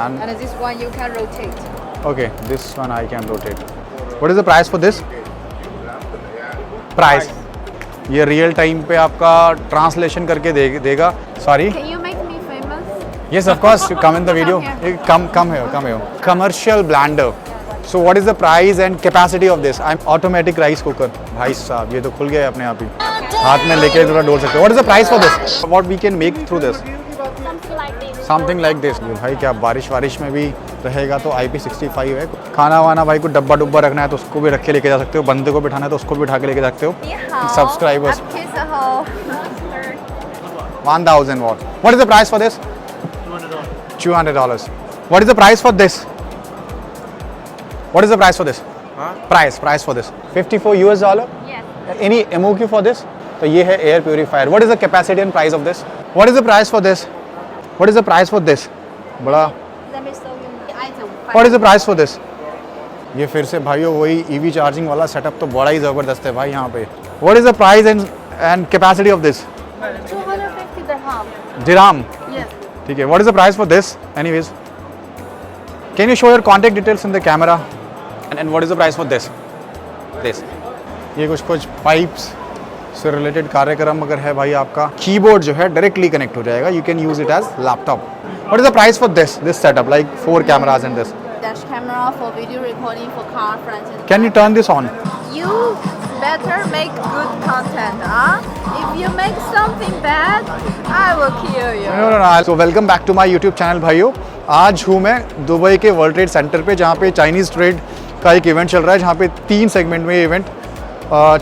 And this one you can rotate. Okay, this one I can rotate. What is the price for this? Price. ये real time पे आपका translation करके देगा. Sorry. Can you make me famous? Yes, of course. Come in the video. Come here. Commercial blender. So what is the price and capacity of this? I'm automatic rice cooker. भाई साहब ये तो खुल गया है अपने आप ही. हाथ में लेके थोड़ा डोल सकते हो. What is the price for this? What we can make through this? Something like this. भाई क्या बारिश में भी रहेगा तो IP65 है. खाना वाना भाई को डब्बा डुब्बा रखना है तो उसको भी रख के लेके जा सकते हो. बंदे को बिठाना है तो उसको भी बिठा के लेके जा सकते हो. Subscribers. 1000 watt. What is the price for this? $200. What is the price for this? What is the price for this? Price for this. $54. Yes. Any MOQ for this? तो ये है air purifier. What is the capacity and price of this? What is the price for this? What is the price for this? बड़ा. Let me show you the item. What is the price for this? ये फिर से भाइयों वही EV charging वाला setup तो बड़ा ही ज़बरदस्त है भाई यहाँ पे. What is the price and capacity of this? 250 dirham. Dirham. Yes. ठीक है. What is the price for this? Anyways, can you show your contact details in the camera? And what is the price for this? This. ये कुछ pipes से related कार्यक्रम अगर है भाई आपका कीबोर्ड जो है directly connect हो जाएगा. You can use it as laptop. What is the price for this setup? Like 4 cameras in this. Dash camera for video recording for conference. Can you turn this on? You better make good content, huh? If you make something bad, I will kill you. No. So welcome back to my YouTube channel भाइयों. आज हूँ मैं Dubai के world trade centre पे जहाँ पे Chinese trade का एक इवेंट चल रहा है जहाँ पे 3 सेगमेंट में ये इवेंट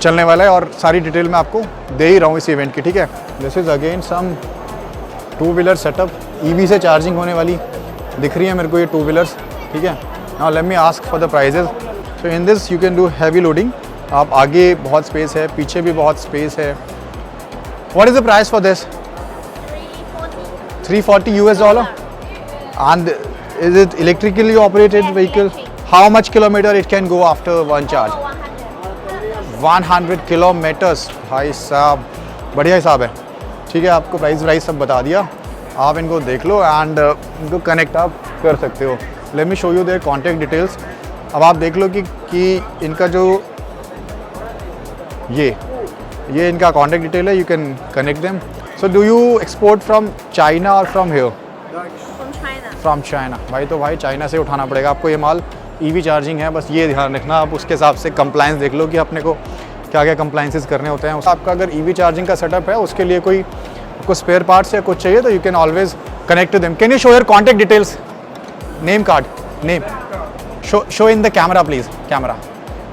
चलने वाला है और सारी डिटेल मैं आपको दे ही रहा हूँ इस इवेंट की. ठीक है. This is again some 2-wheeler setup. EV से चार्जिंग होने वाली दिख रही है मेरे को ये 2-wheelers. ठीक है. Now let me ask for the prices. So in this you can do heavy loading. आप आगे बहुत स्पेस है, पीछे भी बहुत स्पेस है. What is the price for this? $340. And is it electrically operated vehicle? How much kilometer it can go after one charge? 100 kilometers. भाई साहब बढ़िया हिसाब है. ठीक है. आपको प्राइस सब बता दिया. आप इनको देख लो एंड इनको कनेक्ट आप कर सकते हो. Let me show you there contact details. अब आप देख लो कि इनका जो ये इनका कॉन्टैक्ट डिटेल है. You can connect them. So do you export from China और फ्रॉम हियर? From China. भाई तो भाई चाइना से उठाना पड़ेगा आपको ये माल. EV चार्जिंग है, बस ये ध्यान रखना. आप उसके हिसाब से कंप्लाइंस देख लो कि अपने को क्या क्या कंप्लाइंसेस करने होते हैं. आपका अगर EV चार्जिंग का सेटअप है उसके लिए कोई स्पेयर पार्ट्स या कुछ चाहिए तो you can always connect to them. Can you show your contact details? Name card. Name show in the camera please. Camera.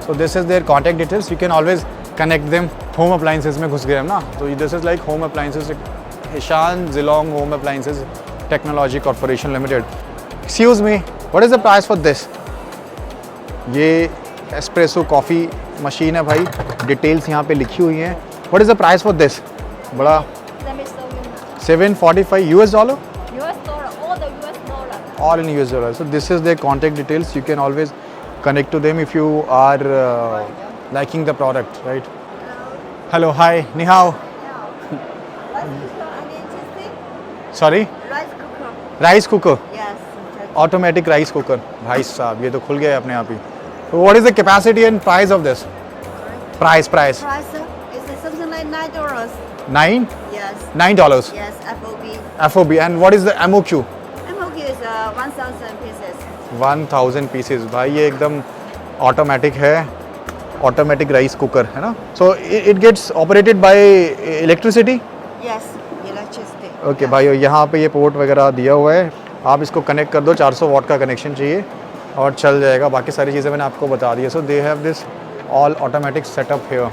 So this is their contact details. You can always connect them. Home appliances में घुस गए हम ना, तो this is like home appliances. Ishan Jilong home appliances technology corporation limited. Excuse me, what is the price for this? ये espresso coffee machine है भाई. Details यहाँ पे लिखी हुई हैं. What is the price for this? बड़ा. Let me show you. $745. US dollar, all the US dollar. All in US dollar. So this is their contact details. You can always connect to them if you are liking the product, right? Hello, hi, ni hao. Sorry? Rice cooker. Yes. Automatic rice cooker. भाई साहब ये तो खुल गया है अपने आप ही. So what is the capacity and price of this? Price. Price is something like $9. $9? Yes. $9. Yes. FOB. FOB. And what is the MOQ? MOQ is 1,000 pieces. 1000 pieces. भाई ये एकदम ऑटोमेटिक है. ऑटोमेटिक राइस कुकर है ना. So it gets operated by electricity. Yes. Electricity. Okay भाई यहाँ पे ये पोर्ट वगैरह दिया हुआ है. आप इसको कनेक्ट कर दो. 400 वाट का कनेक्शन चाहिए और चल जाएगा. बाकी सारी चीज़ें मैंने आपको बता दी है. So they have this all automatic setup here.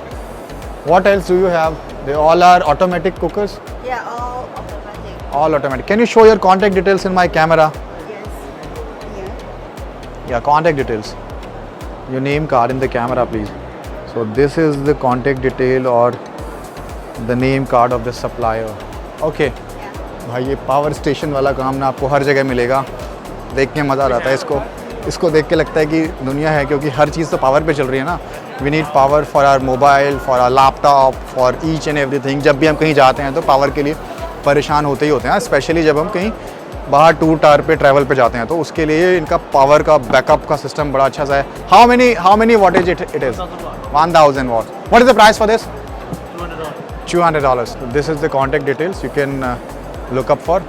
What else do you have? They all are automatic cookers. Yeah, all automatic. All automatic. Can you show your contact details in my camera? Yes. Yeah. Yeah, contact details. Your name card in the camera, please. So this is the contact detail or the name card of the supplier. Okay. भाई ये power station वाला काम ना आपको हर जगह मिलेगा. देख के मज़ा आता है. इसको देख के लगता है कि दुनिया है, क्योंकि हर चीज़ तो पावर पे चल रही है ना. We need power for our mobile, for our laptop, for each and everything. जब भी हम कहीं जाते हैं तो पावर के लिए परेशान होते ही होते हैं, स्पेशली जब हम कहीं बाहर टूर टार पे ट्रैवल पे जाते हैं तो उसके लिए इनका पावर का बैकअप का सिस्टम बड़ा अच्छा सा है. How many wattage it is? 1000 what. What is the price for this? $200. This is the contact details you can look up for.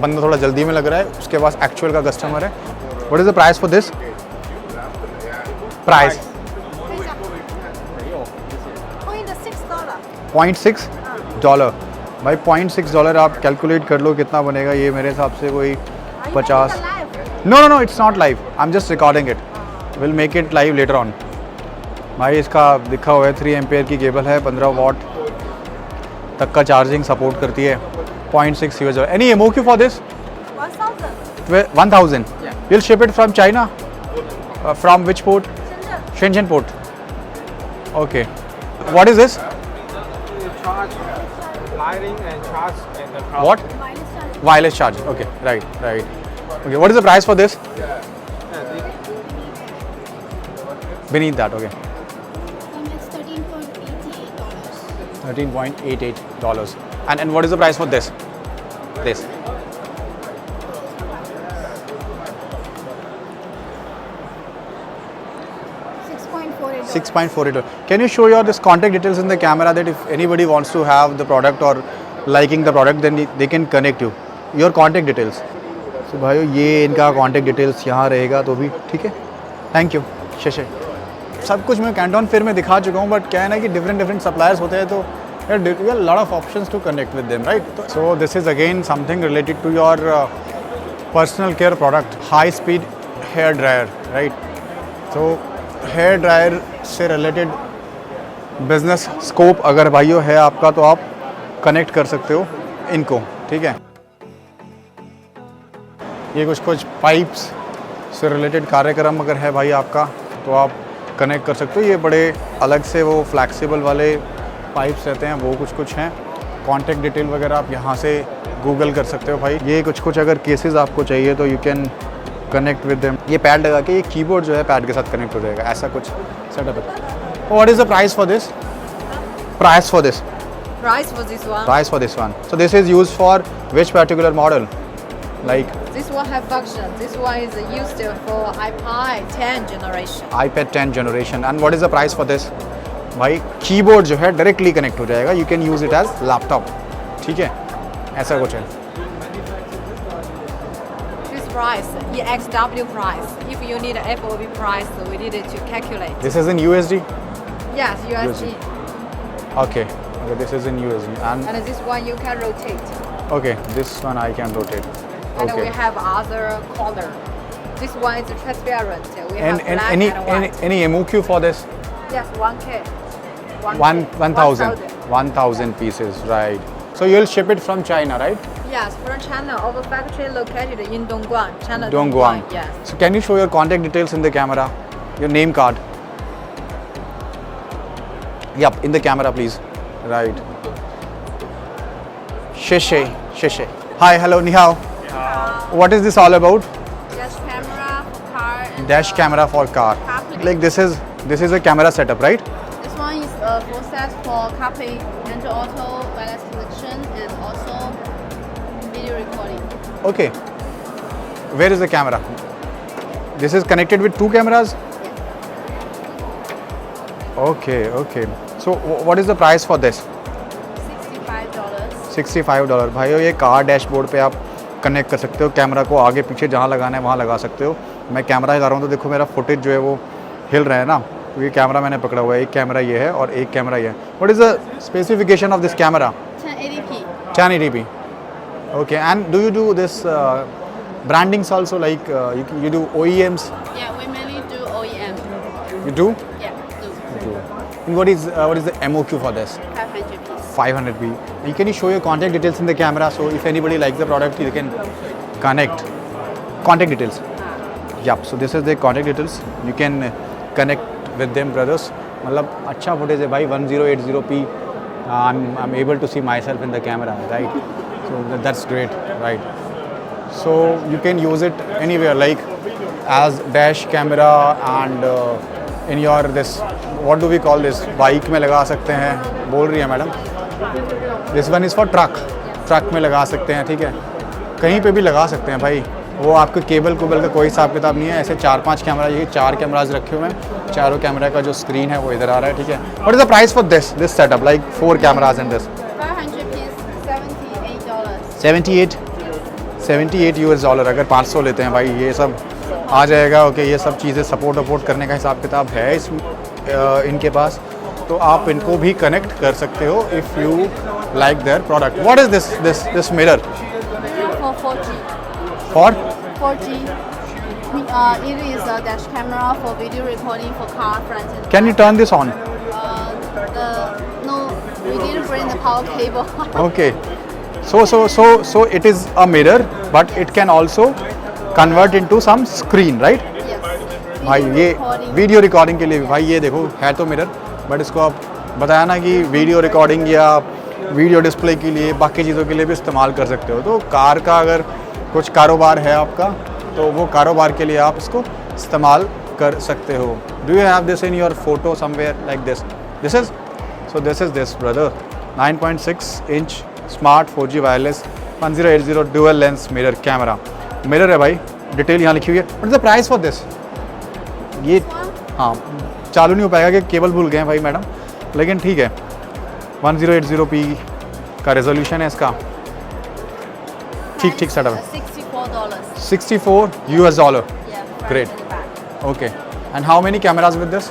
बंदा थोड़ा जल्दी में लग रहा है, उसके पास एक्चुअल का कस्टमर है. What is the price for this? Price $0.6. भाई $0.6 आप कैलकुलेट कर लो कितना बनेगा. ये मेरे हिसाब से कोई 50. No it's not live. I am just recording it. Will make it live later on. भाई इसका लिखा हुआ है 3 एम्पेयर की केबल है, 15 वॉट तक का चार्जिंग सपोर्ट करती है. $0.6. Any MOQ for this? 1000. You'll ship it from China? From which port? Shenzhen port. Okay. What is this? Charge, lighting and charge and the power. What? Wireless charge. Okay. Right. Okay. What is the price for this? Beneath that. Okay. It's $13.88. $13.88. And what is the price for this? This. $6.48. Can you show your this contact details in the camera that if anybody wants to have the product or liking the product then they can connect you? Your contact details. So भाइयों ये इनका contact details यहाँ रहेगा तो भी ठीक है. Thank you. शेषे. सब कुछ मैं कैंटोन फेयर में दिखा चुका हूँ बट क्या है ना कि डिफरेंट सप्लायर्स होते हैं तो there are a lot of options to connect with them, right? So this is again something related to your personal care product, high speed hair dryer, right? So hair dryer से related business scope अगर भाइयों है आपका तो आप connect कर सकते हो इनको, ठीक है. ये कुछ पाइप्स से रिलेटेड कार्यक्रम अगर है भाई आपका तो आप कनेक्ट कर सकते हो. ये बड़े अलग से वो फ्लैक्सिबल वाले पाइप्स रहते हैं, वो कुछ हैं. कॉन्टैक्ट डिटेल वगैरह आप यहाँ से गूगल कर सकते हो भाई. ये कुछ अगर केसेस आपको चाहिए तो you can connect with them. ये पैड लगा के ये कीबोर्ड जो है पैड के साथ कनेक्ट हो जाएगा, ऐसा कुछ सेटअप है. What is the price for this? Price for this one. So this is used for which particular model? Like This one have function. This one is used for iPad 10 generation. iPad 10 generation. And what is the price for this? भाई keyboard जो है directly connect हो जाएगा. You can use it as laptop, ठीक है, ऐसा कुछ है. Price, EXW price. If you need FOB price, we needed to calculate. This is in USD? Yes, USD. Okay, this is in USD. And this one you can rotate. Okay, this one I can rotate. And we Okay. have other color. This one is transparent. We have And black and white. any MOQ for this? Yes, 1K. 1,000 pieces, right? So you'll ship it from China, right? Yes, from China. Our factory located in Dongguan, China. Dongguan. Yes. So can you show your contact details in the camera? Your name card. Yup, in the camera, please. Right. Sheshe. Hi, hello, ni hao. What is this all about? Dash camera for car and Dash camera for car. CarPlay. Like this is a camera setup, right? This one is a full set for CarPlay, Android Auto, wireless connection, and also video recording. Okay. Where is the camera? This is connected with 2 cameras? Okay. So what is the price for this? $65. $65. भाइयों ये car dashboard पे आप connect कर सकते हो. Camera को आगे पीछे जहाँ लगाना है वहाँ लगा सकते हो. मैं कैमरा लगा रहा हूँ तो देखो मेरा फुटेज जो है वो हिल रहा है ना, तो ये कैमरा मैंने पकड़ा हुआ है. एक कैमरा ये है और एक कैमरा ये है. What is the specification of this camera? 1080p. 1080p. Okay, and do you do this brandings also, like you do OEMs? Yeah, we mainly do OEM. You do? Yeah, do. And what is the MOQ for this? 500p. 500p. And can you show your contact details in the camera so if anybody likes the product you can connect? Contact details. Yup. So this is the contact details. You can connect with them, brothers. मतलब अच्छा footage है भाई. 1080p. I'm able to see myself in the camera, right? So that's great, right? So you can use it anywhere, like as dash camera and in your this, what do we call this? Bike में लगा सकते हैं. बोल रही है madam. This one is for truck. Truck में लगा सकते हैं, ठीक है. कहीं पे भी लगा सकते हैं भाई, वो आपके केबल का कोई हिसाब किताब नहीं है। ऐसे 4-5 कैमरा, ये 4 कैमराज रखे हुए हैं, चारों कैमरा का जो स्क्रीन है वो इधर आ रहा है, ठीक है। What is the price for this setup, like 4 cameras and this? 500 piece, $78. 78 US$। अगर 500 लेते हैं भाई, ये सब आ जाएगा। ओके, ये सब चीज़ें सपोर्ट करने का हिसाब किताब है इस इनके पास, तो आप इनको भी कनेक्ट कर सकते हो if you like their product. What is this mirror? For 4G. For 4G. It is a dash camera for video recording for car front and can U turn this on? no, we didn't bring the power cable. Okay, so it is a mirror, but it can also convert into some screen, right? Yes. भाई Video ये recording. Video recording के लिए भी, भाई ये देखो है तो मिरर, बट इसको आप बताया ना कि वीडियो रिकॉर्डिंग या वीडियो डिस्प्ले के लिए, बाकी चीज़ों के लिए भी इस्तेमाल कर सकते हो। तो कार का अगर कुछ कारोबार है आपका, तो वो कारोबार के लिए आप इसको इस्तेमाल कर सकते हो। Do you have this in your photo somewhere like this? This is this brother, 9.6 inch smart 4G wireless 1080 dual lens mirror camera. Mirror है भाई, डिटेल यहाँ लिखी हुई है। What is the price for this? ये हाँ चालू नहीं हो पाएगा कि केबल भूल गए हैं भाई मैडम, लेकिन ठीक है। 1080p का रेजोल्यूशन है इसका, ठीक सेटअप है। $64. $64 US$। Yeah. Great. front and back. Okay. And how many cameras with this?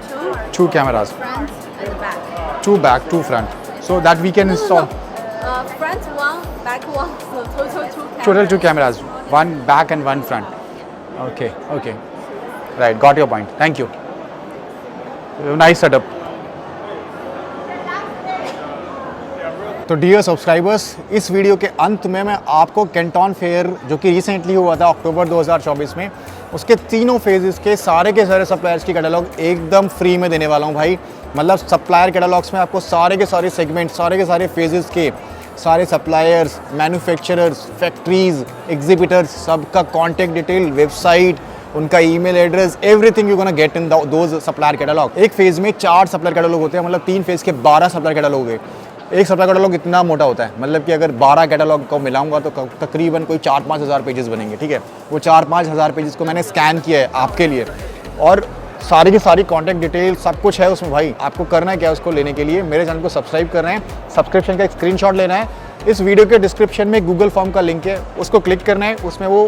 Two. 2 cameras. Front and the back. 2 back, 2 front. So that we can install. Front one, back one. So total 2 cameras. Total 2 cameras. 1 back and 1 front. Okay. Right. Got your point. Thank you. Nice setup. तो dear subscribers, इस video के अंत में मैं आपको Canton fair जो कि recently हुआ था अक्टूबर 2024 में, उसके तीनों फेजेस के सारे सप्लायर्स की कैटलॉग एकदम फ्री में देने वाला हूं भाई। मतलब सप्लायर कैटलॉग्स में आपको सारे के सारे सेगमेंट, सारे के सारे फेजेस के सारे सप्लायर्स, मैन्युफैक्चरर्स, फैक्ट्रीज, एग्जिबिटर्स, सबका कॉन्टैक्ट डिटेल, वेबसाइट, उनका email address, everything you gonna get in those supplier catalogue. एक फेज़ में 4 सप्लायर कैटलॉग होते हैं, मतलब 3 फेज़ के 12 सप्लायर कैटलॉग हुए। एक सप्लायर कैटलॉग इतना मोटा होता है, मतलब कि अगर 12 कैटलॉग को मिलाऊंगा तो तकरीबन कोई 4-5 हज़ार पेजेस बनेंगे, ठीक है। वो 4-5 हज़ार पेजेस को मैंने स्कैन किया है आपके लिए, और सारी की सारी कॉन्टैक्ट डिटेल सब कुछ है उसमें भाई। आपको करना है क्या उसको लेने के लिए? मेरे चैनल को सब्सक्राइब करना है, सब्सक्रिप्शन का एक स्क्रीनशॉट लेना है, इस वीडियो के डिस्क्रिप्शन में गूगल फॉर्म का लिंक है, उसको क्लिक करना है, उसमें वो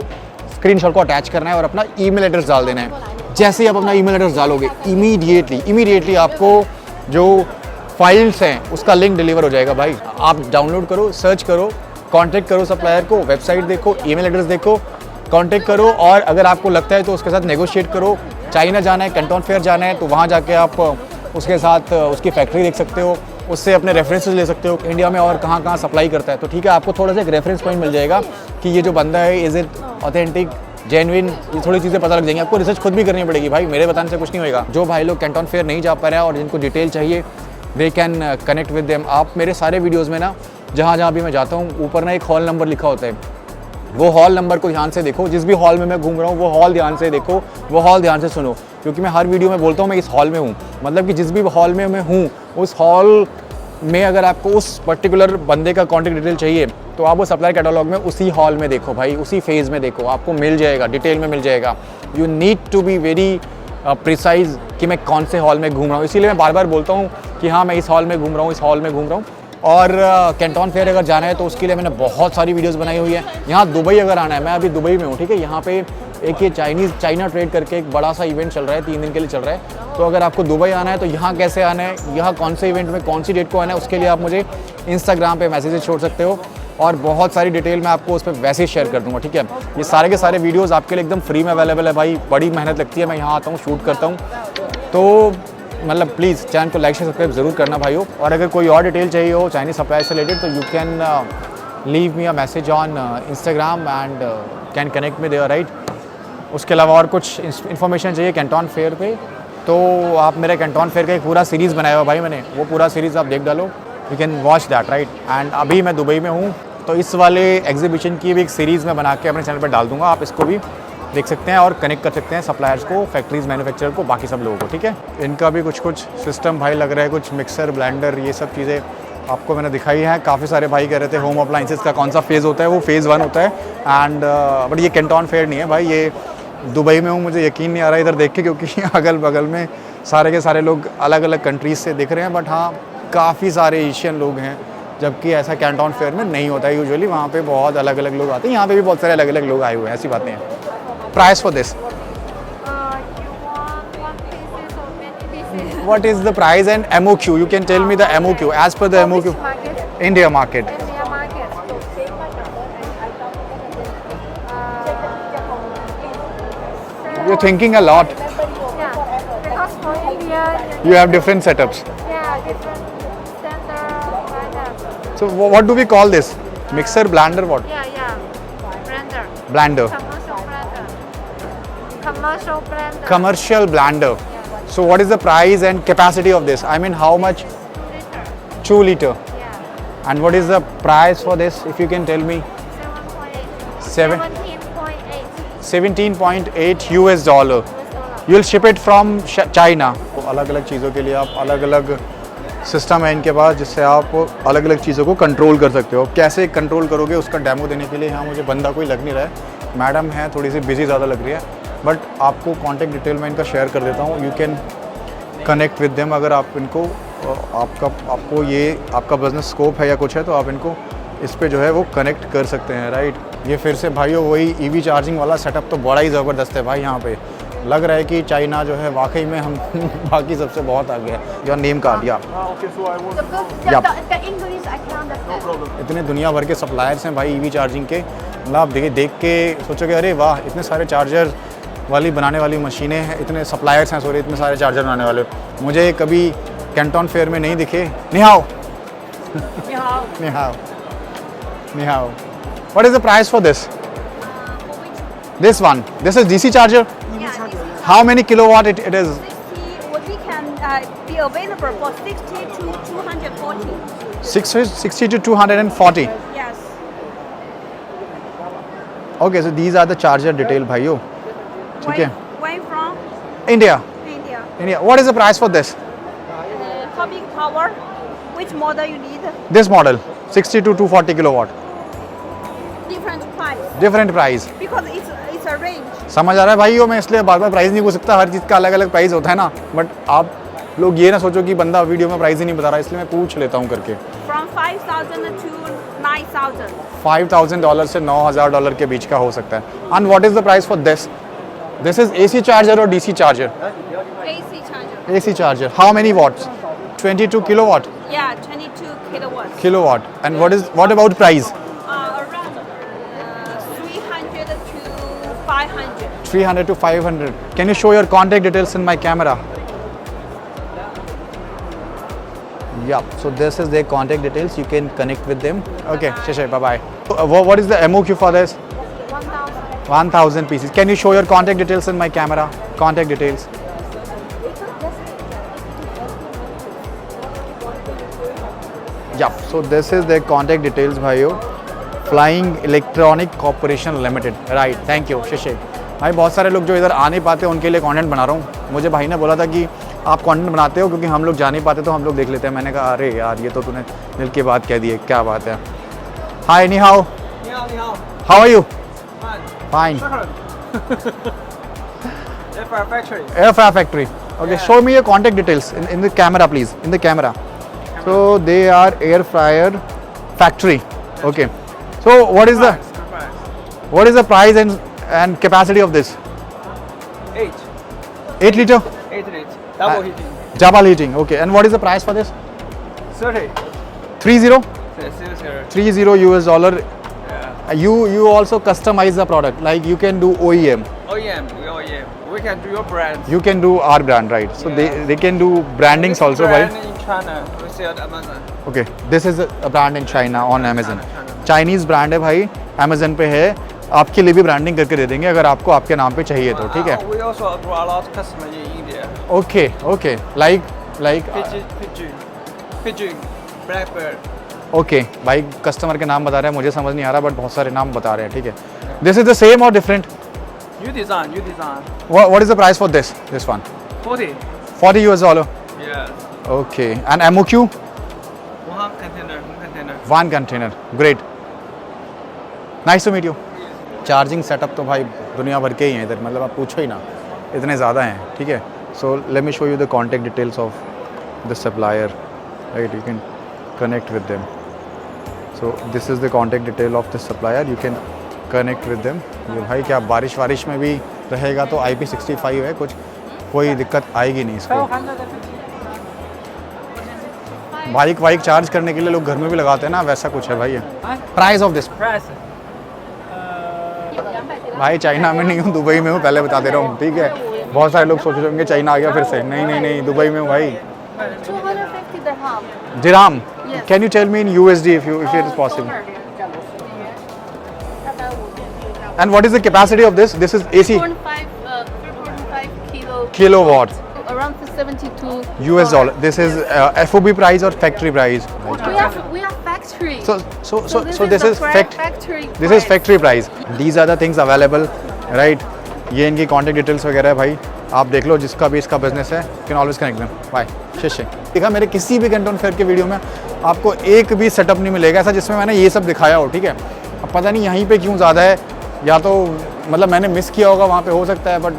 स्क्रीनशॉट को अटैच करना है और अपना ईमेल एड्रेस डाल देना है। जैसे ही आप अपना ईमेल एड्रेस डालोगे, इमीडिएटली आपको जो फाइल्स हैं उसका लिंक डिलीवर हो जाएगा भाई। आप डाउनलोड करो, सर्च करो, कांटेक्ट करो सप्लायर को, वेबसाइट देखो, ईमेल एड्रेस देखो, कांटेक्ट करो, और अगर आपको लगता है तो उसके साथ नेगोशिएट करो। चाइना जाना है, कैंटन फेयर जाना है, तो वहाँ जाके आप उसके साथ उसकी फैक्ट्री देख सकते हो, उससे अपने रेफरेंसेस ले सकते हो, इंडिया में और कहाँ सप्लाई करता है। तो ठीक है, आपको थोड़ा सा एक रेफरेंस पॉइंट मिल जाएगा कि ये जो बंदा है, इज़ इट ऑथेंटिक, जेन्युइन, ये थोड़ी चीज़ें पता लग जाएंगी। आपको रिसर्च खुद भी करनी पड़ेगी भाई, मेरे बताने से कुछ नहीं होगा। जो भाई लोग कैंटन फेयर नहीं जा पा रहे हैं और जिनको डिटेल चाहिए, दे कैन कनेक्ट विद देम। आप मेरे सारे वीडियोज़ में ना, जहाँ भी मैं जाता हूँ, ऊपर ना एक हॉल नंबर लिखा होता है, वो हॉल नंबर को ध्यान से देखो। जिस भी हॉल में मैं घूम रहा हूँ वो हॉल ध्यान से देखो, वो हॉल ध्यान से सुनो, क्योंकि मैं हर वीडियो में बोलता हूँ मैं इस हॉल में हूँ। मतलब कि जिस भी हॉल में मैं हूँ, उस हॉल में अगर आपको उस पर्टिकुलर बंदे का कॉन्टैक्ट डिटेल चाहिए, तो आप वो सप्लायर कैटलॉग में उसी हॉल में देखो भाई, उसी फेज़ में देखो, आपको मिल जाएगा, डिटेल में मिल जाएगा। You need to be very precise कि मैं कौन से हॉल में घूम रहा हूँ। इसीलिए मैं बार बार बोलता हूँ कि हाँ, मैं इस हॉल में घूम रहा हूँ, इस हॉल में घूम रहा हूँ। और कैंटन फेयर अगर जाना है तो उसके लिए मैंने बहुत सारी वीडियोस बनाई हुई है। यहाँ दुबई अगर आना है, मैं अभी दुबई में हूँ, ठीक है। यहाँ पे एक ये चाइना ट्रेड करके एक बड़ा सा इवेंट चल रहा है, 3 दिन के लिए चल रहा है। तो अगर आपको दुबई आना है तो यहाँ कैसे आना है, यहाँ कौन से इवेंट में कौन सी डेट को आना है, उसके लिए आप मुझे इंस्टाग्राम पे मैसेजेस छोड़ सकते हो, और बहुत सारी डिटेल मैं आपको उस पर वैसे ही शेयर कर दूँगा, ठीक है। ये सारे के सारे वीडियोज़ आपके लिए एकदम फ्री में अवेलेबल है भाई। बड़ी मेहनत लगती है, मैं यहाँ आता हूँ, शूट करता हूँ, तो मतलब प्लीज़ चैनल को लाइक शेयर सब्सक्राइब ज़रूर करना भाइयों। और अगर कोई और डिटेल चाहिए हो चाइनीज़ सप्लाई से रिलेटेड, तो you can leave me a message on Instagram and can connect में देयर, राइट। उसके अलावा और कुछ इन्फॉर्मेशन चाहिए कैंटन फेयर पे, तो आप मेरे कैंटन फेयर का एक पूरा सीरीज़ बनाया हुआ भाई मैंने, वो पूरा सीरीज़ आप देख डालो, you can watch that, right. And अभी मैं दुबई में हूँ, तो इस वाले एग्जीबिशन की भी एक सीरीज़ में बना के अपने चैनल पर डाल दूँगा, आप इसको भी देख सकते हैं और कनेक्ट कर सकते हैं सप्लायर्स को, फैक्ट्रीज, मैन्युफैक्चरर को, बाकी सब लोगों को, ठीक है। इनका भी कुछ सिस्टम भाई लग रहा है, कुछ मिक्सर, ब्लेंडर, ये सब चीज़ें आपको मैंने दिखाई है। काफ़ी सारे भाई कह रहे थे होम अप्लाइंसेस का कौन सा फेज़ होता है, वो फेज़ 1 होता है। एंड बट ये कैंटन फेयर नहीं है भाई, ये दुबई में हूँ, मुझे यकीन नहीं आ रहा इधर देख के, क्योंकि अगल बगल में सारे के सारे लोग अलग अलग कंट्रीज़ से दिख रहे हैं। बट हाँ, काफ़ी सारे एशियन लोग हैं, जबकि ऐसा कैंटन फेयर में नहीं होता है यूजुअली। वहाँ पे बहुत अलग अलग लोग आते हैं, यहाँ पे भी बहुत सारे अलग अलग लोग आए हुए हैं, ऐसी बातें हैं। Price for this, what is the price and MOQ? You can tell me the MOQ as per the MOQ. India market. India market. You're thinking a lot. Yeah, because for India, You have different setups. yeah, different standard like that. So what do we call this? Mixer, blender, what? Yeah, blender, Blender. commercial blender, commercial blender. Commercial blender. So what is the price and capacity of this? I mean, how much? 2 liter. 2 liter. Yeah, And what is the price for this? If you can tell me. 7.8. Seven. 17.8 $17.8 US. You will ship it from China. अलग अलग चीज़ों के लिए आप अलग अलग system है इनके पास, जिससे आप अलग अलग चीज़ों को कंट्रोल कर सकते हो। कैसे कंट्रोल करोगे उसका डेमो देने के लिए यहाँ मुझे बंदा कोई लग नहीं रहा है। मैडम है, थोड़ी सी बिजी ज़्यादा लग रही है, बट आपको कॉन्टैक्ट डिटेल मैं इनका शेयर कर देता हूँ। You can connect with them. अगर आप इनको आपको ये आपका बिज़नेस स्कोप है या कुछ है, तो आप इनको इस पे जो है वो कनेक्ट कर सकते हैं, राइट। ये फिर से भाइयों वही ईवी चार्जिंग वाला सेटअप तो बड़ा ही ज़बरदस्त है भाई। यहाँ पे लग रहा है कि चाइना जो है वाकई में हम बाकी सबसे बहुत आगे है। योर नेम कार्ड या The English I can understand. इतने दुनिया भर के सप्लायर्स हैं भाई ईवी चार्जिंग के। मतलब आप देख के सोचोगे अरे वाह, इतने सारे चार्जर वाली बनाने वाली मशीनें हैं, इतने सप्लायर्स हैं, सॉरी, इतने सारे चार्जर बनाने वाले। मुझे कभी कैंटन फेयर में नहीं दिखे। निहाओ निहाओ निहाओ। What is the price for this? This one. This is DC charger. Yeah, this How many kilowatt it is? 60, what we can be available for 60 to 240. 60 to 240. Yes. Okay, so these are the charger detail भाइयों। ठीक है। Where from? India. India. India. What is the price for this? How big power? Which model you need? This model 60 to 240 kilowatt. Different price. Different price. Because it's a range. समझ आ रहा है भाइयों, मैं इसलिए बार बार price नहीं पूछ सकता, हर चीज़ का अलग अलग प्राइस होता है ना। बट आप लोग ये ना सोचो कि बंदा वीडियो में प्राइस ही नहीं बता रहा, इसलिए मैं पूछ लेता हूँ करके। From 5,000 to 9,000. $5,000 से $9,000 के बीच का हो सकता है। And what is the price for this? This is AC charger or DC charger? AC charger. AC charger. How many watts? 22 kilowatt. Yeah, 22 kilowatts. Kilowatt. And what about price? Around 300 to 500. 300 to 500. Can you show your contact details in my camera? Yeah, so this is their contact details. You can connect with them. Okay, Shishay, bye-bye. What is the MOQ for this? 1,000. 1,000 pieces. Can you show your contact details in my camera? Contact details. Yeah, so this is their contact details, bhaiyo. Flying Electronic Corporation Limited. Right, thank you, Shishay. भाई बहुत सारे लोग जो इधर आ नहीं पाते उनके लिए कंटेंट बना रहा हूँ। मुझे भाई ने बोला था कि आप कंटेंट बनाते हो क्योंकि हम लोग जा नहीं पाते तो हम लोग देख लेते हैं। मैंने कहा अरे यार, ये तो तूने दिल की बात कह दी है, क्या बात है। हाय नी how, how are you? Fine. Airfryer factory. Okay, show me your contact details in the camera, please. In the camera. So they are air fryer factory. Okay. So what is the price and capacity of this? 8 liter. 8 liters. Double heating. Double heating. Okay. And what is the price for this? 30. 30. Yes. $30 US. Yeah. You also customize the product, like you can do OEM. OEM. We can do your brand. You can do our brand, right? So Yeah. they can do brandings also, brand right? in China. We sell at Amazon. Okay, this is a brand in China on Amazon. China. Chinese brand है भाई, Amazon पे है। आपके लिए भी branding करके दे देंगे अगर आपको आपके नाम पे चाहिए तो, ठीक है? We also do a lot of customers in India. Okay, like Pigeon, blackbird. okay, भाई कस्टमर के नाम बता रहे हैं, मुझे समझ नहीं आ रहा बट बहुत सारे नाम बता रहे हैं, ठीक है? This is the same or different? You design. What is the price for this one? 40. $40 US. Yes. Okay, and MOQ? 110 1 container, great, nice to meet you. Charging setup तो भाई दुनिया भर के ही हैं इधर, मतलब आप पूछो ही ना, इतने ज़्यादा हैं, ठीक है। So let me show you the contact details of the supplier, right, you can connect with them. So this is the contact detail of the supplier, you can connect with them. ये भाई क्या बारिश वारिश में भी रहेगा तो IP65 है, कुछ कोई दिक्कत आएगी नहीं इसको। बाइक वाइक चार्ज करने के लिए लोग घर में भी लगाते हैं ना, वैसा कुछ है भाई। प्राइस ऑफ दिस, भाई चाइना में नहीं हूँ, दुबई में हूँ, पहले बता दे रहा हूँ, ठीक है। बहुत सारे लोग सोच रहे होंगे चाइना आ गया फिर से, नहीं नहीं नहीं, दुबई में हूँ भाई। 250 dirham. Dirham, Yes. Can you tell me in USD if it is possible? And what is the capacity of this? This is AC 3.5 kilowatt. Around 72 US dollar. This is FOB price or factory price? We have factory. So this the is factory. This is factory price. These are the things available, right? ये इनकी contact details वगैरह है भाई, आप देख लो, जिसका भी इसका बिजनेस है, can always connect them. Bye, शिशे। देखा मेरे किसी भी कैंटन फेयर के वीडियो में आपको एक भी सेटअप नहीं मिलेगा ऐसा जिसमें मैंने ये सब दिखाया हो, ठीक है। अब पता नहीं यहीं पे क्यों ज़्यादा है, या तो मतलब मैंने मिस किया होगा वहाँ पे, हो सकता है, but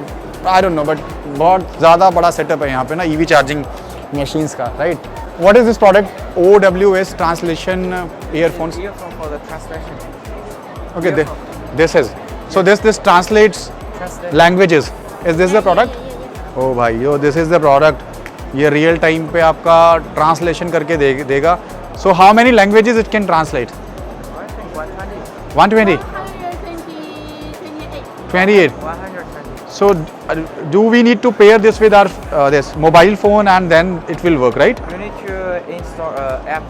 I don't know, but बहुत ज़्यादा बड़ा सेटअप है यहाँ पे ना EV चार्जिंग मशीन्स का, right. What is this product? OWS translation earphones. Earphone for the translation. Okay, this is, so this translates languages. Is this the product? Oh भाई, yo, this is the product. ये real time पे आपका translation करके देगा। So how many languages it can translate? I think 120. 120, 28. 120. So do we need to pair this with our this mobile phone and then it will work, right? You need to install app.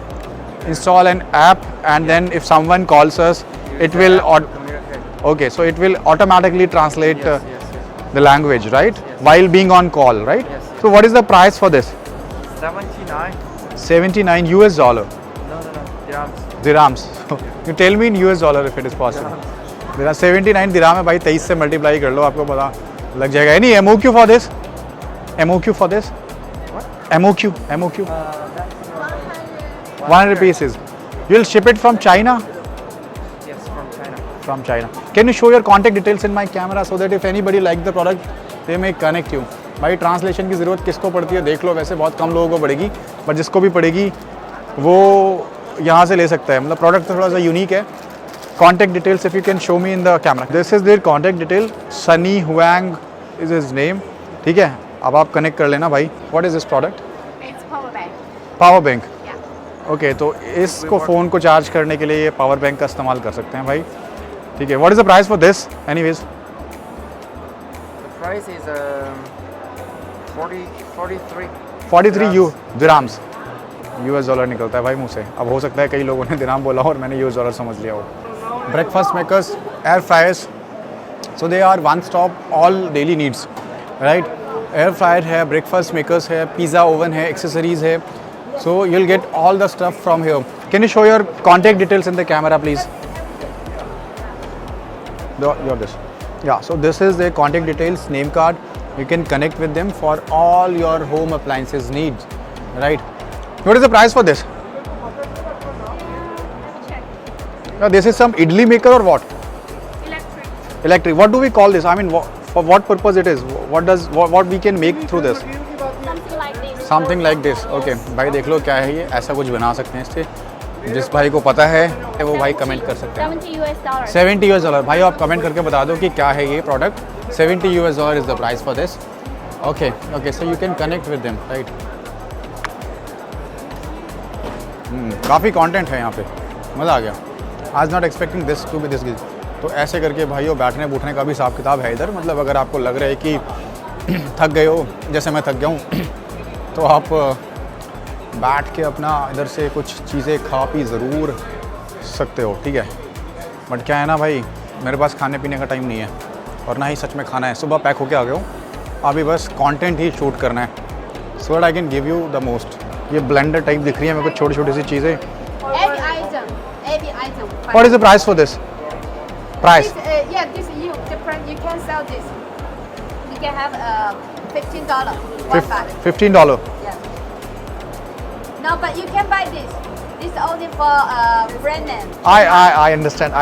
Install an app and then if someone calls us, it will communicate. okay, so it will automatically translate Yes. the language, right? While being on call, right? Yes. So what is the price for this? 79. $79 US dollar, No. Dirhams. dirhams. So you tell me in US dollar if it is possible. There 79 dirham है भाई, 23 से multiply कर लो, आपको पता लग जाएगा। Any MOQ for this? MOQ for this? What? MOQ. That's 100 pieces. You'll ship it from China? yes, from China. From China. Can you show your contact details in my camera so that if anybody like the product, they may connect you? भाई translation की ज़रूरत किसको पड़ती है देख लो, वैसे बहुत कम लोगों को पड़ेगी, बट जिसको भी पड़ेगी वो यहाँ से ले सकता है। मतलब प्रोडक्ट थोड़ा सा यूनिक है। Contact details if you can show me in the camera. This is their contact detail. Sunny Huang is his name. ठीक है, अब आप कनेक्ट कर लेना भाई। What is this product? It's power bank. Power bank. Yeah. Okay, तो इसको phone को चार्ज करने के लिए ये पावर बैंक का इस्तेमाल कर सकते हैं भाई, ठीक है। What is the price for this anyways? The price is 43. 43 दिरहाम्स, US dollar निकलता है भाई मुँह से। अब हो सकता है कई लोगों ने दिरहाम बोला और मैंने US डॉलर समझ लिया हो। Breakfast makers, air fryers, so they are one stop all daily needs, right. Air fryer है, ब्रेकफास्ट मेकर्स है, पिज़्ज़ा ओवन है, एक्सेसरीज है, so you'll get all the stuff from here. Can you show your contact details in the camera please? You're this. Yeah, so this is the contact details, name card. You can connect with them for all your home appliances needs, right? What is the price for this? Now this is some idli maker or what? Electric. Electric. What do we call this? I mean, for what purpose it is? What we can make through this? Something like this. Something like this. Okay भाई देख लो क्या है ये, ऐसा कुछ बना सकते हैं इससे। जिस भाई को पता है वो भाई कमेंट कर सकते हैं। $70 $70 US भाई, आप कमेंट करके बता दो कि क्या है ये product. $70 US is the price for this. Okay, so you can connect with them, right. काफ़ी कंटेंट है यहाँ पे, मज़ा आ गया। I was not expecting this to be this गिज। तो ऐसे करके भाइयों बैठने बैठने का भी हिसाब किताब है इधर। मतलब अगर आपको लग रहा है कि थक गए हो, जैसे मैं थक गया हूँ, तो आप बैठ के अपना इधर से कुछ चीज़ें खा पी ज़रूर सकते हो, ठीक है। बट क्या है ना भाई, मेरे पास खाने पीने का टाइम नहीं है और ना ही सच में खाना है। सुबह पैक होके आ गया हूँ, अभी बस कंटेंट ही शूट करना है, so that I can give you the most. ये ब्लेंडर टाइप दिख रही है मेरे को, छोटी छोटी सी चीज़ें। Every item. What is the price for this? Price Yeah, this is different. You can sell this. You can have $15. $1. $15। Yeah. No, but you can buy this. This is only for brand name. I understand.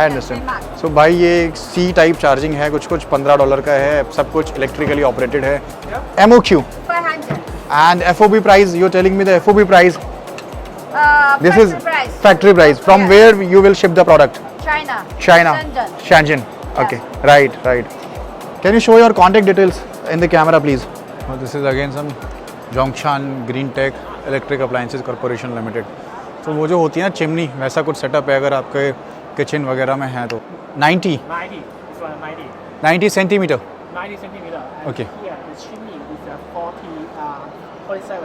So भाई ये C type charging है, कुछ $15 का है, सब कुछ electrically operated है. MOQ 500. and FOB price. You're telling me the FOB price. This is price. factory price. From Yeah. where you will ship the product? China. China. Shenzhen. Shenzhen. Okay. Right. Can you show your contact details in the camera, please? Oh, this is again some Zhongshan Green Tech Electric Appliances Corporation Limited. तो वो जो होती है ना chimney, वैसा कुछ setup है अगर आपके किचन वगैरह में है तो 90 This one 90. 90 centimetre. 90 centimeter. Okay. Yeah, the chimney is 47.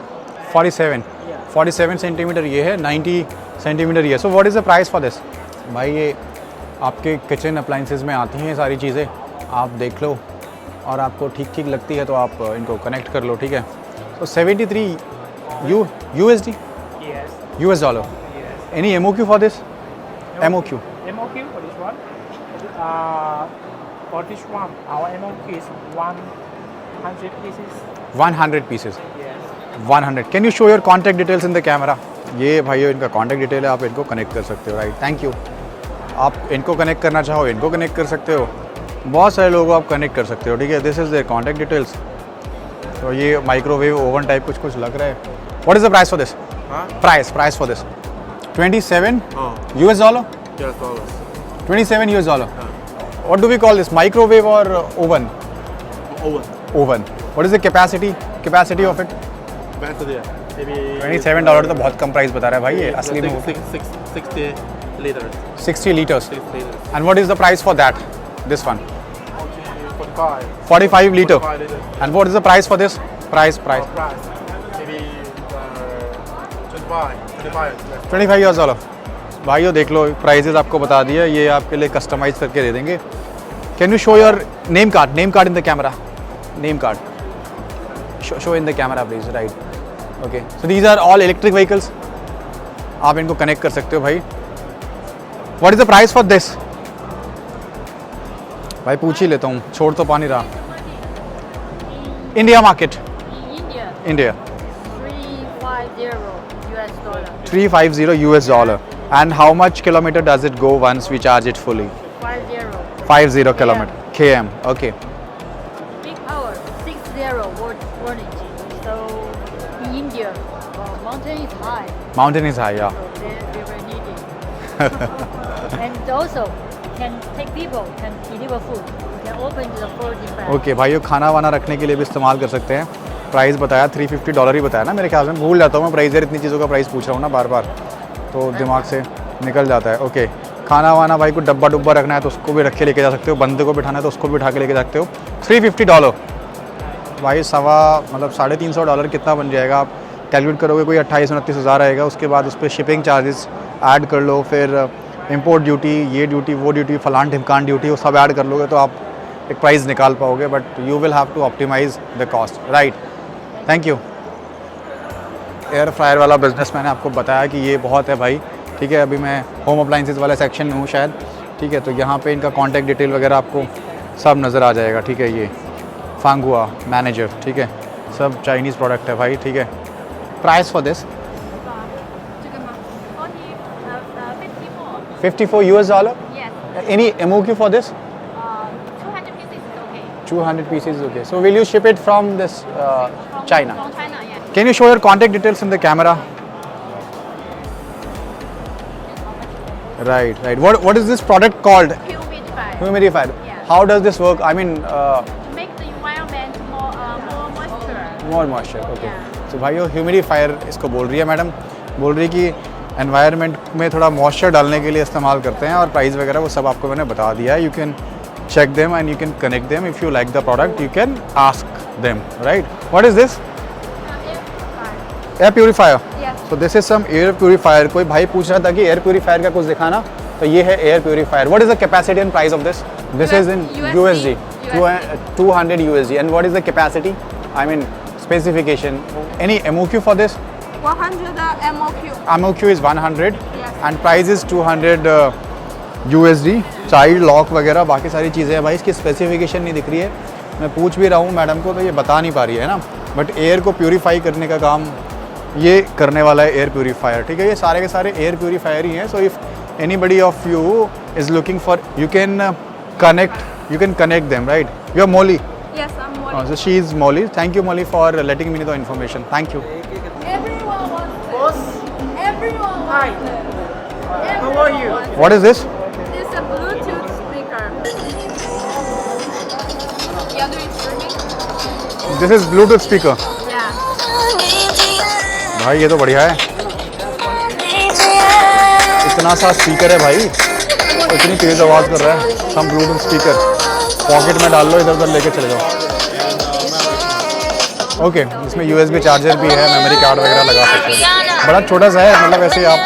47 Yeah. 47 centimetre ये है, 90 सेंटीमीटर ये. So what is the price for this? भाई ये आपके किचन अप्लाइंसेस में आती हैं ये सारी चीज़ें, आप देख लो और आपको ठीक लगती है तो आप इनको कनेक्ट कर लो, ठीक है. तो 73 USD Yes. US dollar. Yes. Any MOQ for this? MOQ. MOQ for this one. For this one, our MOQ is 100 pieces. 100 pieces. Yes. 100. Can you show your contact details in the camera? ये भाइयों इनका contact detail है, आप इनको connect कर सकते हो. Right, thank you. आप इनको कनेक्ट करना चाहो इनको कनेक्ट कर सकते हो, बहुत सारे लोगों को आप कनेक्ट कर सकते हो, ठीक है. This is their contact details. तो ये माइक्रोवेव ओवन टाइप कुछ लग रहा है. What is the price for this? Price for this 27 US dollar. US dollars. 27 US dollar. What do we call this? Microwave or oven? Oven. What is the capacity of it? Better there. Maybe $27 तो बहुत कम price बता रहा है भाई ये असली में. 60 liters. 60 liters. 6 liters. And what is the price for that? This one. 45. 45 liter. 45 liters. And what is the price for this? Price. Price. Maybe 25 $25 US dollar. भाइयों देख लो, प्राइजेस आपको बता दिया, ये आपके लिए कस्टमाइज करके दे देंगे. Can you show your name card in the camera? Name card show in the camera please. Right, okay. So these are all electric vehicles, आप इनको कनेक्ट कर सकते हो भाई. What is the price for this? भाई पूछ ही लेता हूँ, छोड़ तो पा नहीं रहा. India market. India 350 US dollar. And how much kilometer does it go once we charge it fully? 50 kilometer. km. Okay. Peak hour 60 wattage. So in India, mountain is high. Mountain is high, yeah. So they were needing. And also can take people, can deliver food. You can open the food different. Okay भाइयों, खाना वाना रखने के लिए भी इस्तेमाल कर सकते हैं. प्राइस बताया $350 ही बताया ना, मेरे ख्याल में भूल जाता हूँ मैं प्राइस, इतनी चीज़ों का प्राइस पूछ रहा हूँ ना बार तो दिमाग से निकल जाता है. ओके. खाना वाना भाई को डब्बा रखना है तो उसको भी रख के लेके जा सकते हो, बंदे को बिठाना है तो उसको भी उठा के लेके जा सकते हो. $350 भाई, $350 कितना बन जाएगा? आप कैलकुलेट करोगे कोई 28-29 हज़ार आएगा. उसके बाद उस पर शिपिंग चार्जेस ऐड कर लो, फिर इंपोर्ट ड्यूटी, ये ड्यूटी, वो ड्यूटी, फलान ढिमकान ड्यूटी, वो सब ऐड कर लोगे तो आप एक प्राइस निकाल पाओगे. But you will have to optimise the cost. Right, thank you. Air fryer वाला बिजनेस मैंने आपको बताया कि ये बहुत है भाई, ठीक है. अभी मैं होम अप्लाइंसेस वाले सेक्शन में हूँ शायद, ठीक है. तो यहाँ पे इनका कॉन्टैक्ट डिटेल वगैरह आपको सब नज़र आ जाएगा, ठीक है. ये फांगुआ मैनेजर, ठीक है. सब चाइनीज़ प्रोडक्ट है भाई, ठीक है. Price for this 54 US dollar. Yes. Any MOQ for this? 200 pieces is okay. 200 pieces, okay. So will you ship it from this China? From China, yes. Can you show your contact details in the camera? Right. What is this product called? Humidifier. Humidifier. Yeah. How does this work? I mean, To make the environment more moisture. more moisture. Okay. Yeah. So भाइयों, humidifier इसको बोल रही है madam, बोल रही कि environment में थोड़ा मॉइस्चर डालने के लिए इस्तेमाल करते हैं, और प्राइस वगैरह वो सब आपको मैंने बता दिया है. You can check them and you can connect them. If you like the product, you can ask them, right? What is this? Air purifier. Yes. So this is some air purifier. कोई भाई पूछ रहा था कि air purifier का कुछ दिखाना, तो ये है air purifier. What is the capacity and price of this? This is in USD. 200 USD. And what is the capacity? I mean specification. Any MOQ for this? 100 MOQ. MOQ is 100. Yes. And price is 200 USD. Child lock वगैरह बाकी सारी चीज़ें हैं भाई. इसकी specification नहीं दिख रही है, मैं पूछ भी रहा हूँ मैडम को तो ये बता नहीं पा रही है ना. बट एयर को प्यूरीफाई करने का काम ये करने वाला है एयर प्यूरीफायर, ठीक है। ये सारे के सारे एयर प्यूरीफायर ही हैं। So if anybody of you is looking for, you can connect them, right? You are Molly. Yes, I'm Molly. So she is Molly. Thank you, Molly, for letting me know the information. Thank you. Everyone wants this. Everyone wants this. How are you? What is this? It's a Bluetooth speaker. You're doing streaming? This is Bluetooth speaker. Yeah. भाई ये तो बढ़िया है। इतना सा speaker है भाई, इतनी तेज आवाज़ कर रहा है। सम ब्लूटूथ स्पीकर पॉकेट में डाल लो, इधर उधर लेके चले जाओ। ओके, इसमें USB चार्जर भी है, मेमोरी कार्ड वगैरह लगा सकते हैं। बड़ा छोटा सा है, मतलब ऐसे आप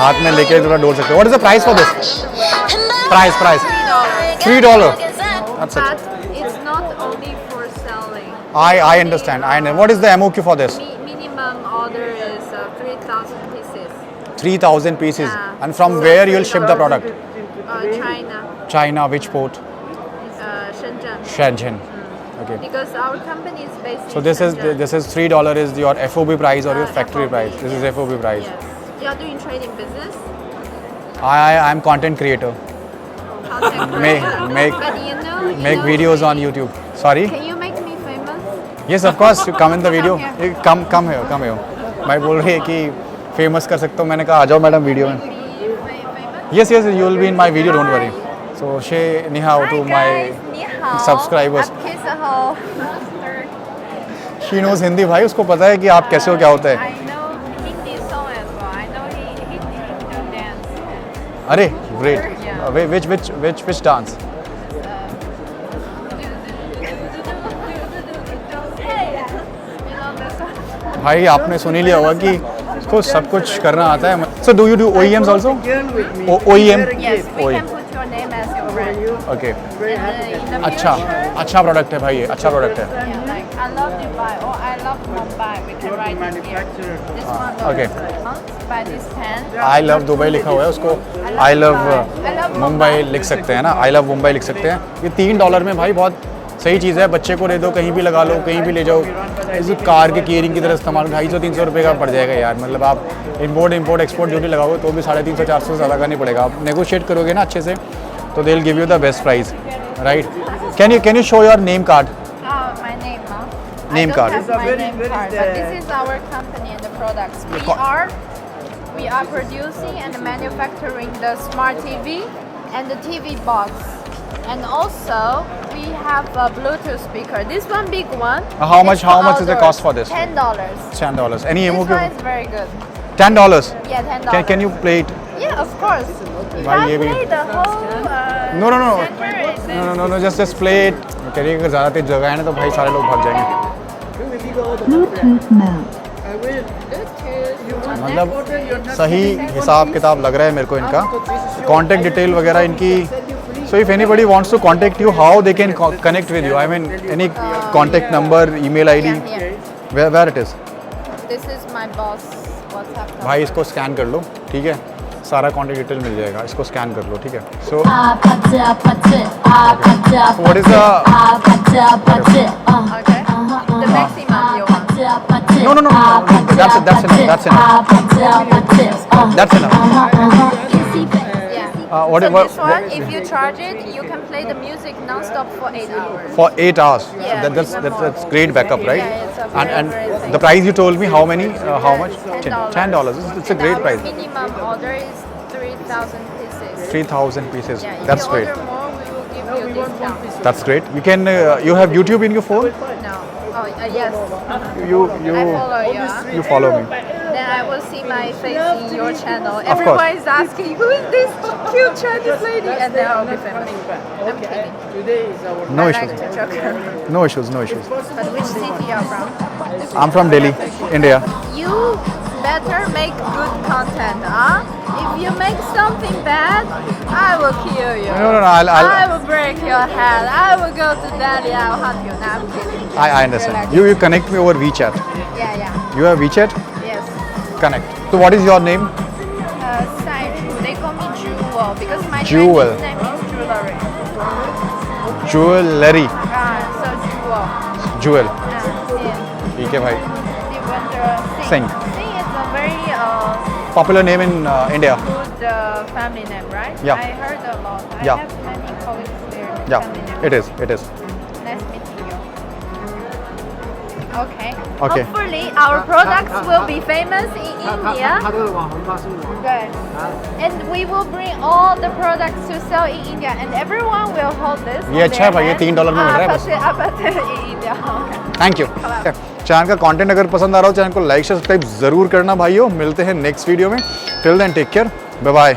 हाथ में लेके थोड़ा डोल सकते हो। What is the price for this? Price $3. That's it. But it's not only for selling. I understand. I know. What is the MOQ for this? Minimum order is 3,000 pieces. 3,000 pieces. Yeah. And from where you'll ship the product? China, China, which port? Shenzhen. Shenzhen. Okay. Because our company is based So in this Shenzhen. is $3 is your FOB price or your factory FOB, price. This is FOB price. Yes. You are doing trading business? I am content creator. Content Make- creator. make- But you know, Make videos on YouTube. Sorry. Can you make me famous? Yes, of course. You come in the video. Come here. Come here. भाई बोल रही है कि famous कर सकते हो। मैंने कहा आ जाओ मैडम वीडियो में। Be famous? Yes, you will be in my video. Don't worry. So say ni hao to Hi my guys, ni hao. subscribers. आप कैसे हो? She knows Hindi भाई, उसको पता है कि आप कैसे हो, क्या होता है। I know Hindi song as well. I know Hindi dance. अरे great. Yeah. Which dance? You know this one? भाई आपने सुन ही लिया होगा कि इसको सब कुछ करना आता है। So do you do OEMs also? OEM? Yes, we OEM. can put your name as your brand. Okay. In the अच्छा future, अच्छा प्रोडक्ट है भाई, ये अच्छा प्रोडक्ट है। yeah, like I love Dubai or I love Mumbai. We can write it here. This one. Okay. Buy this pen. I love Dubai लिखा हुआ है, उसको आई लव मुंबई लिख सकते हैं ना, आई लव मुंबई लिख सकते हैं। ये $3 में भाई बहुत सही चीज़ है। बच्चे को दे दो, कहीं भी लगा लो, कहीं भी ले जाओ। इस कार के कीयरिंग की तरह इस्तेमाल 250-300 रुपये का पड़ जाएगा यार। मतलब आप इम्पोर्ट एक्सपोर्ट ड्यूटी लगाओगे तो भी 350-400 से ज़्यादा का नहीं पड़ेगा। आप नेगोशिएट करोगे ना अच्छे से तो they will give you the best price, right? Can you show your name card? My name, huh? Name I card. don't have my name card, but this is our company and the products. We are producing and manufacturing the smart TV and the TV box. And also we have a Bluetooth speaker. This one big one. How is much for is the cost for this? $10. $10. Any This MOQ? one is very good. $10. Yeah, $10. Can you play it? Yeah, of course. If Why I ये भी- play the whole No. center is No. Just play it. करिए अगर ज़्यादा तेज जगह है ना तो भाई सारे लोग भाग जाएंगे। Bluetooth mode. मतलब सही हिसाब किताब लग रहा है मेरे को इनका। कॉन्टैक्ट डिटेल वगैरह इनकी। So if anybody wants to contact you, how they can connect with you? I mean any contact number, email ID, Yeah, here. Where it is? This is my boss WhatsApp number. भाई इसको scan कर लो, ठीक है? सारा contact detail मिल जाएगा, इसको scan कर लो, ठीक है? So what is the Okay. The maximum you want. No. That's enough. Yeah. What So what- this one, if you charge it, you can play the music non-stop for 8 hours. For 8 hours. Yeah. That's great backup, right? Yeah, it's a very And great thing. the price you told me, how many? How much? $10. $10. It's a And great our price. minimum order is 3,000 pieces. 3,000 pieces. Yeah, if That's you great. order more, we will give you discount. That's great. You can. You have YouTube in your phone. No. Oh, yes. You I follow you. Huh? you follow me. Then I will see my face in your channel. course. Everyone is asking, who is this cute Chinese lady? And then I'll be famous. I'm kidding. No I issues. like to joke around. No issues. No issues. But which city are you from? I'm from Delhi, India. You better make good content, huh? If you make something bad, I will kill you. No. I I'll will break your head. I will go to Delhi. I will hunt you. No, I'm kidding. I understand. Relax. You connect me over WeChat. Yeah. You have WeChat? Yes. Connect. So what is your name? Saiju. They call me Jewel because my Jewel. Chinese name is Jewelry. Jewelry. So Jewel. Jewel. Yeah. ठीक है भाई. Devendra Singh. Singh popular name in India. Food family name, right? Yeah. I heard a lot. I Yeah. have many colleagues there. Yeah, Family name. it is. It is. Nice meeting you. Okay. Okay. Hopefully our products will be famous in India. 他这个网红他是网红。 Good. And we will bring all the products to sell in India, and everyone will hold this. ये अच्छा है भाई, ये $3 में मिल रहा है बस। in India. Okay. Thank you. Channel का कंटेंट अगर पसंद आ रहा हो चैनल को लाइक शेयर सब्सक्राइब जरूर करना भाइयों। मिलते हैं नेक्स्ट वीडियो में। Till then take care, bye bye.